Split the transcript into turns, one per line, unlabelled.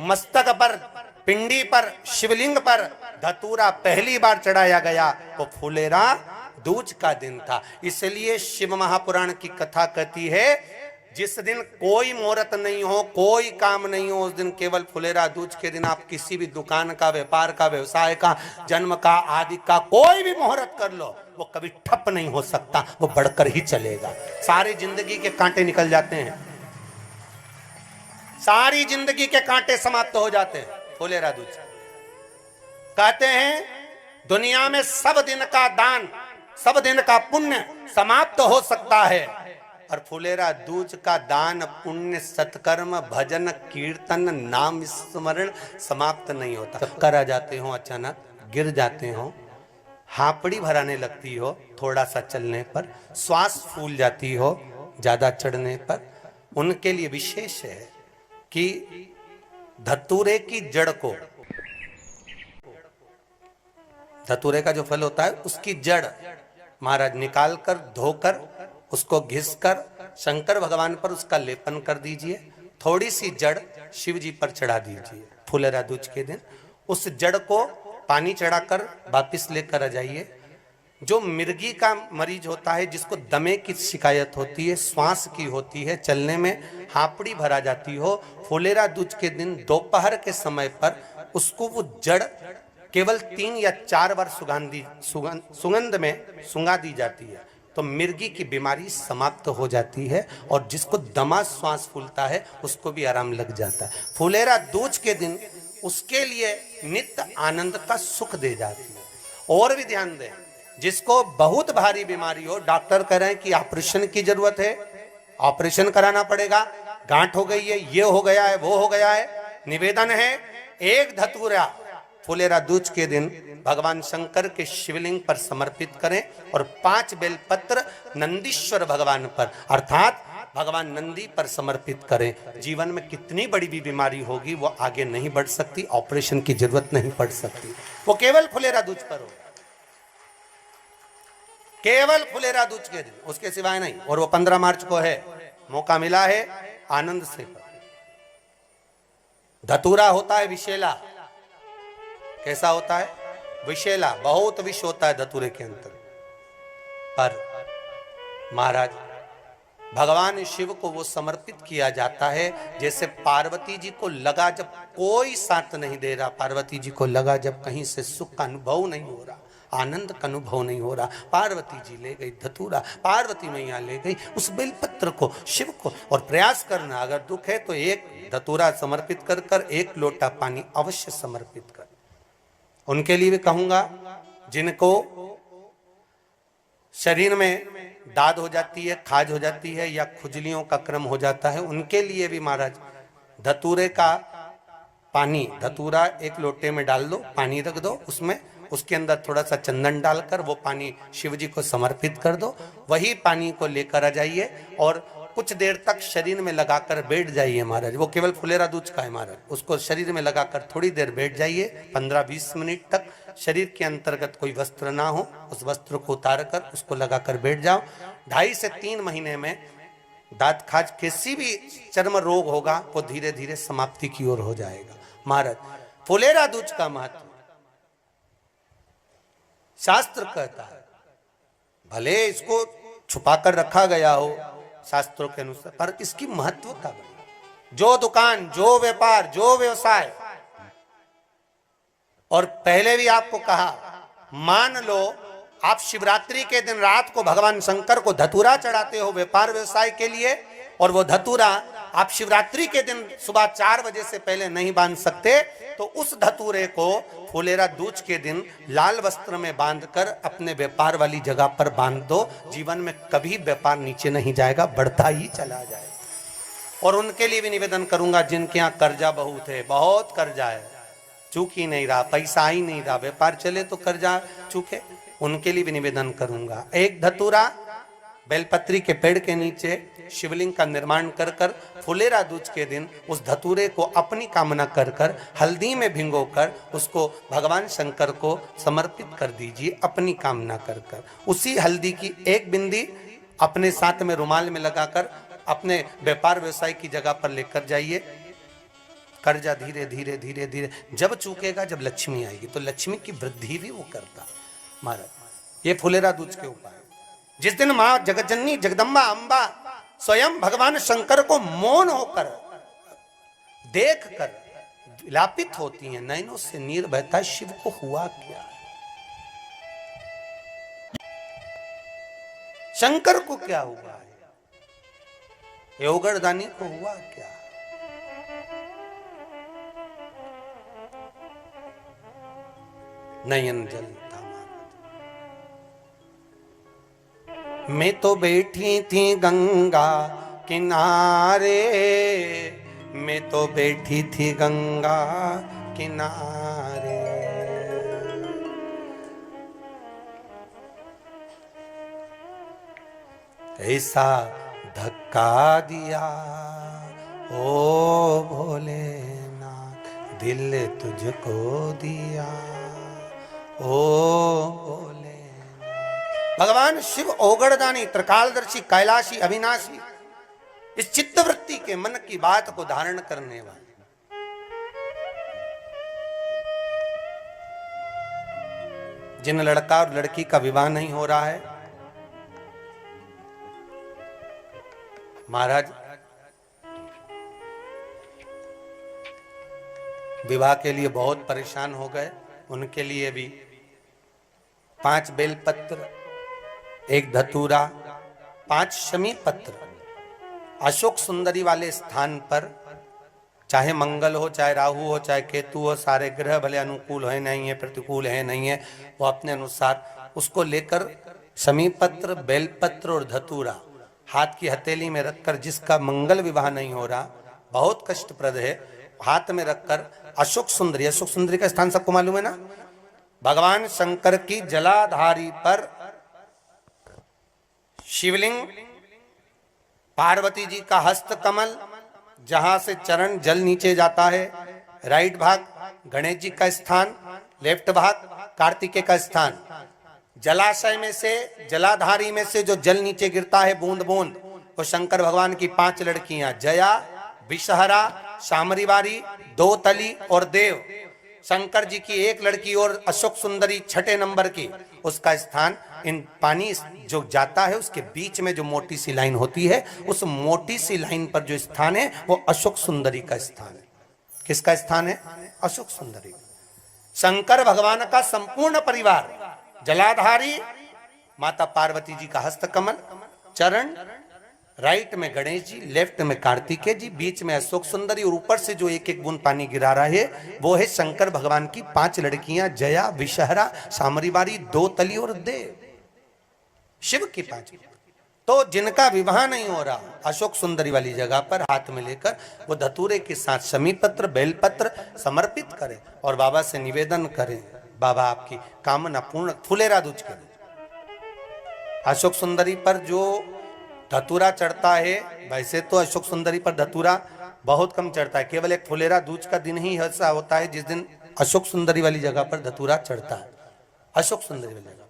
मस्तक पर, पिंडी पर, शिवलिंग पर धतूरा पहली बार चढ़ाया गया तो फुलेरा दूज का दिन था। इसलिए शिव महापुराण की कथा कहती है जिस दिन कोई मुहूर्त नहीं हो, कोई काम नहीं हो, उस दिन केवल फुलेरा दूज के दिन आप किसी भी दुकान का, व्यापार का, व्यवसाय का, जन्म का, आदि का कोई भी मुहूर्त कर लो, वो कभी ठप नहीं हो सकता, वो बढ़कर ही चलेगा। सारी जिंदगी के कांटे निकल जाते हैं, सारी जिंदगी के कांटे समाप्त हो जाते हैं फुलेरा दूज। कहते हैं दुनिया में सब दिन का दान, सब दिन का पुण्य समाप्त हो सकता है, और फुलेरा दूज का दान, पुण्य, सत्कर्म, भजन, कीर्तन, नाम स्मरण समाप्त नहीं होता। चक्कर आ जाते हो, अचानक गिर जाते हो, हापड़ी भराने लगती हो थोड़ा सा चलने पर, श्वास फूल जाती हो ज्यादा चढ़ने पर, उनके लिए विशेष है कि धतूरे की जड़ को, धतूरे का जो फल होता है उसकी जड़ महाराज निकाल कर, धोकर, उसको घिसकर शंकर भगवान पर उसका लेपन कर दीजिए। थोड़ी सी जड़ शिव जी पर चढ़ा दीजिए फुलेरा दूज के दिन। उस जड़ को पानी चढ़ाकर वापिस लेकर आ जाइए। जो मिर्गी का मरीज होता है, जिसको दमे की शिकायत होती है, श्वास की होती है, चलने में हापड़ी भरा जाती हो, फुलेरा दूज के दिन दोपहर के समय पर उसको वो जड़ केवल 3 या 4 बार सुगंध में सुंगा दी जाती है तो मिर्गी की बीमारी समाप्त हो जाती है, और जिसको दमा श्वास फूलता है उसको भी आराम लग जाता है। फुलेरा दूज के दिन उसके लिए नित्य आनंद का सुख दे जाती है। और भी ध्यान दें, जिसको बहुत भारी बीमारी हो, डॉक्टर कह रहे हैं कि ऑपरेशन की जरूरत है, ऑपरेशन कराना पड़ेगा, गांठ हो गई है, ये हो गया है, वो हो गया है, निवेदन है एक धतूरा फुलेरा दूज के दिन भगवान शंकर के शिवलिंग पर समर्पित करें, और 5 बेलपत्र नंदीश्वर भगवान पर अर्थात भगवान नंदी पर समर्पित करें। जीवन में कितनी बड़ी भी बीमारी होगी वो आगे नहीं बढ़ सकती, ऑपरेशन की जरूरत नहीं पड़ सकती, वो केवल फुलेरा दूज पर हो, केवल फुलेरा दूज के दिन, उसके सिवाय नहीं। और वो 15 मार्च को है, मौका मिला है, आनंद से। धतूरा होता है विषैला। कैसा होता है? विषैला, बहुत विष होता है धतूरे के अंदर। पर महाराज भगवान शिव को वो समर्पित किया जाता है जैसे पार्वती जी को लगा, जब कोई साथ नहीं दे रहा, पार्वती जी को लगा जब कहीं से सुख का अनुभव नहीं हो रहा, आनंद का अनुभव नहीं हो रहा, पार्वती जी ले गई धतूरा, पार्वती मैया ले गई उस बेलपत्र को शिव को। और प्रयास करना, अगर दुख है तो एक धतूरा समर्पित कर कर 1 लोटा पानी अवश्य समर्पित कर। उनके लिए भी कहूंगा जिनको शरीर में दाद हो जाती है, खाज हो जाती है, या खुजलियों का क्रम हो जाता है, उनके लिए भी महाराज धतूरे का पानी, धतूरा 1 लोटे में डाल दो, पानी रख दो, उसमें उसके अंदर थोड़ा सा चंदन डालकर वो पानी शिव जी को समर्पित कर दो। वही पानी को लेकर आ जाइए और कुछ देर तक शरीर में लगाकर बैठ जाइए महाराज। वो केवल फुलेरा दूज का है महाराज, उसको शरीर में लगाकर थोड़ी देर बैठ जाइए, 15-20 मिनट तक। शरीर के अंतर्गत कोई वस्त्र ना हो, उस वस्त्र को उतार कर उसको लगाकर बैठ जाओ। 2.5 से 3 महीने में दांत खाज, किसी भी चर्म रोग होगा वो धीरे धीरे समाप्ति की ओर हो जाएगा। महाराज फुलेरा दूज का महत्व शास्त्र कहता है, भले इसको छुपा कर रखा गया हो शास्त्रों के अनुसार, पर इसकी महत्वता, जो दुकान, जो व्यापार, जो व्यवसाय, और पहले भी आपको कहा, मान लो आप शिवरात्रि के दिन रात को भगवान शंकर को धतूरा चढ़ाते हो व्यापार व्यवसाय के लिए, और वो धतूरा आप शिवरात्रि के दिन सुबह 4 बजे से पहले नहीं बांध सकते, तो उस धतूरे को फुलेरा दूज के दिन लाल वस्त्र में बांधकर अपने व्यापार वाली जगह पर बांध दो। जीवन में कभी व्यापार नीचे नहीं जाएगा, बढ़ता ही चला जाएगा। और उनके लिए भी निवेदन करूंगा जिनके यहाँ कर्जा बहुत है, बहुत कर्जा है, चूक ही नहीं रहा, पैसा ही नहीं रहा, व्यापार चले तो कर्जा चूके, उनके लिए भी निवेदन करूंगा, 1 धतूरा बेलपत्री के पेड़ के नीचे शिवलिंग का निर्माण कर कर फुलेरा दूज के दिन उस धतूरे को अपनी कामना कर कर हल्दी में भिंगोकर उसको भगवान शंकर को समर्पित कर दीजिए अपनी कामना कर कर। उसी हल्दी की 1 बिंदी अपने साथ में रुमाल में लगाकर अपने व्यापार व्यवसाय की जगह पर लेकर जाइए। कर्जा धीरे धीरे धीरे धीरे जब चूकेगा, जब लक्ष्मी आएगी, तो लक्ष्मी की वृद्धि भी वो करता महाराज। ये फुलेरा दूज के उपाय। जिस दिन मां जगतजननी जगदम्बा अंबा स्वयं भगवान शंकर को मौन होकर देख कर विलापित होती हैं, नैनों से नीर बहता, शिव को हुआ क्या, शंकर को क्या हुआ है, योगरदानी को हुआ क्या। नयन जलता मैं तो बैठी थी गंगा किनारे, मैं तो बैठी थी गंगा किनारे, ऐसा धक्का दिया ओ भोलेनाथ, दिल तुझको दिया ओ भोले। भगवान शिव ओगड़दानी, त्रिकालदर्शी, कैलाशी, अविनाशी, इस चित्तवृत्ति के मन की बात को धारण करने वाले, जिन लड़का और लड़की का विवाह नहीं हो रहा है, महाराज विवाह के लिए बहुत परेशान हो गए, उनके लिए भी 5 बेलपत्र, 1 धतूरा, 5 शमी पत्र अशोक सुंदरी वाले स्थान पर, चाहे मंगल हो, चाहे राहु हो, चाहे केतु हो, सारे ग्रह भले अनुकूल है नहीं है, प्रतिकूल है नहीं है, वो अपने अनुसार उसको लेकर शमी पत्र, बेलपत्र और धतूरा हाथ की हथेली में रखकर, जिसका मंगल विवाह नहीं हो रहा, बहुत कष्टप्रद है, हाथ में रखकर अशोक सुंदरी, अशोक सुंदरी का स्थान सबको मालूम है ना, भगवान शंकर की जलाधारी पर शिवलिंग, पार्वती जी का हस्त कमल, जहां से चरण जल नीचे जाता है, राइट भाग गणेश जी का स्थान, लेफ्ट भाग कार्तिकेय का स्थान, जलाशय में से, जलाधारी में से जो जल नीचे गिरता है बूंद बूंद, वो शंकर भगवान की 5 लड़कियां, जया, विषहरा, शामरीवारी, दोतली और देव, शंकर जी की 1 लड़की और अशोक सुंदरी 6ठे नंबर की, उसका स्थान, इन पानी जो जाता है उसके बीच में जो मोटी सी लाइन होती है, उस मोटी सी लाइन पर जो स्थान है वो अशोक सुंदरी का स्थान है। किसका स्थान है? अशोक सुंदरी। शंकर भगवान का संपूर्ण परिवार, जलाधारी माता पार्वती जी का हस्तकमल, चरण, राइट में गणेश जी, लेफ्ट में कार्तिकेय जी, बीच में अशोक सुंदरी, और ऊपर से जो 1-1 बूंद पानी गिरा रहा है वो है शंकर भगवान की 5 लड़कियां, जया, विषहरा, सामरीवारी, दोतली और देव, शिव की 5। तो जिनका विवाह नहीं हो रहा, अशोक सुंदरी वाली जगह पर हाथ में लेकर वो धतूरे के साथ शमी पत्र, बेलपत्र समर्पित करें और बाबा से निवेदन करें, बाबा आपकी कामना पूर्ण, फुलेरा दूज करें। अशोक सुंदरी पर जो धतूरा चढ़ता है, वैसे तो अशोक सुंदरी पर धतूरा बहुत कम चढ़ता है, केवल एक फुलेरा दूज का दिन ही ऐसा होता है जिस दिन अशोक सुंदरी वाली जगह पर धतूरा चढ़ता है, अशोक सुंदरी वाली जगह।